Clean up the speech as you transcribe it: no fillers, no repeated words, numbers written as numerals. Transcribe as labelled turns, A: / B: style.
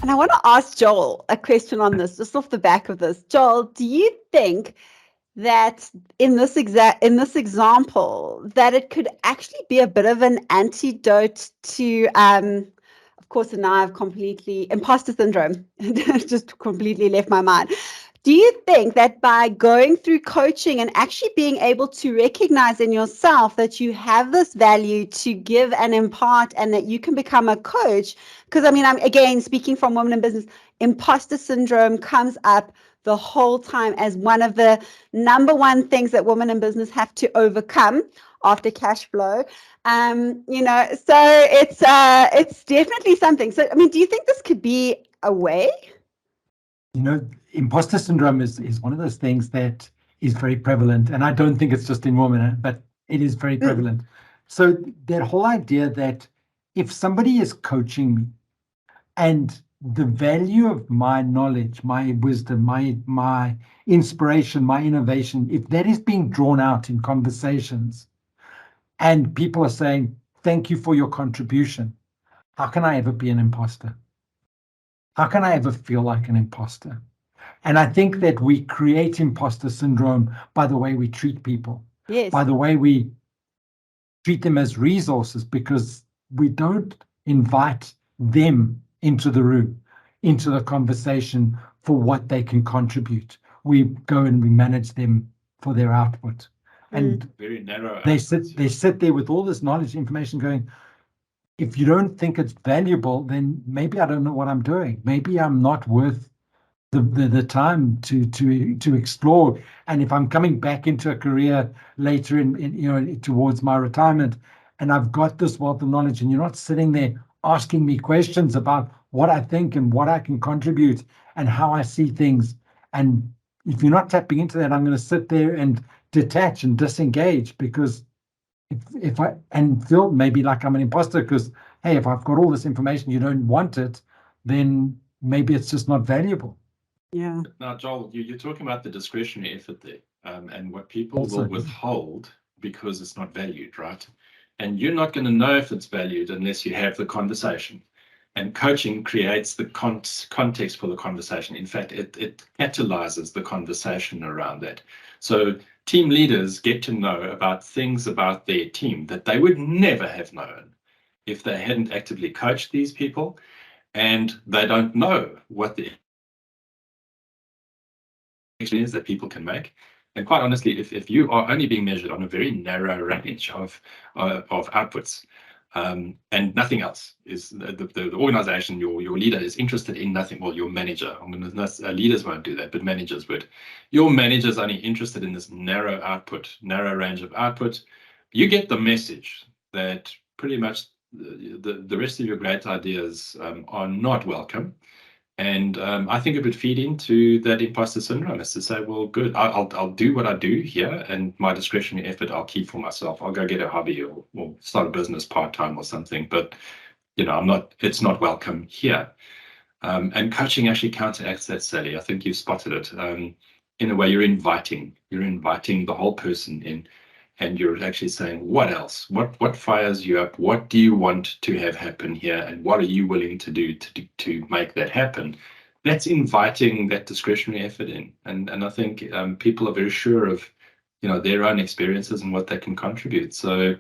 A: And I want to ask Joel a question on this, just off the back of this. Joel, do you think that in this example, that it could actually be a bit of an antidote to, of course, and now I've completely imposter syndrome just completely left my mind. Do you think that by going through coaching and actually being able to recognize in yourself that you have this value to give and impart, and that you can become a coach? Because I mean, I'm again speaking from women in business, imposter syndrome comes up the whole time as one of the number one things that women in business have to overcome after cash flow. So it's definitely something. So I mean, do you think this could be a way?
B: Imposter syndrome is one of those things that is very prevalent, and I don't think it's just in women, but it is very prevalent. So that whole idea that if somebody is coaching me and the value of my knowledge, my wisdom, my inspiration, my innovation, if that is being drawn out in conversations and people are saying, thank you for your contribution, how can I ever be an imposter? How can I ever feel like an imposter? And I think that we create imposter syndrome by the way we treat people,
A: Yes.
B: by the way we treat them as resources, because we don't invite them into the room, into the conversation for what they can contribute. We go and we manage them for their output. And
C: very narrow.
B: They sit there with all this knowledge, information going, if you don't think it's valuable, then maybe I don't know what I'm doing. Maybe I'm not worth the time to explore. And if I'm coming back into a career later in towards my retirement, and I've got this wealth of knowledge, and you're not sitting there asking me questions about what I think and what I can contribute and how I see things. And if you're not tapping into that, I'm going to sit there and detach and disengage, because if I and feel maybe like I'm an imposter, because hey, if I've got all this information, you don't want it, then maybe it's just not valuable.
A: Yeah.
C: Now, Joel, you're talking about the discretionary effort there, and what people will withhold because it's not valued, right? And you're not going to know if it's valued unless you have the conversation. And coaching creates the context for the conversation. In fact, it catalyzes the conversation around that. So team leaders get to know about things about their team that they would never have known if they hadn't actively coached these people, and they don't know what the is that people can make. And quite honestly, if you are only being measured on a very narrow range of outputs, and nothing else, is the organization, your leader is interested in nothing. Well, your manager, leaders won't do that, but managers would. Your manager's only interested in this narrow range of output. You get the message that pretty much the rest of your great ideas are not welcome. And I think it would feed into that imposter syndrome, is to say, well, good, I'll do what I do here, and my discretionary effort I'll keep for myself. I'll go get a hobby or start a business part-time or something, but it's not welcome here. And coaching actually counteracts that, Sally. I think you've spotted it. In a way, you're inviting the whole person in. And you're actually saying, what else? What fires you up? What do you want to have happen here? And what are you willing to do to make that happen? That's inviting that discretionary effort in. And I think people are very sure of their own experiences and what they can contribute. So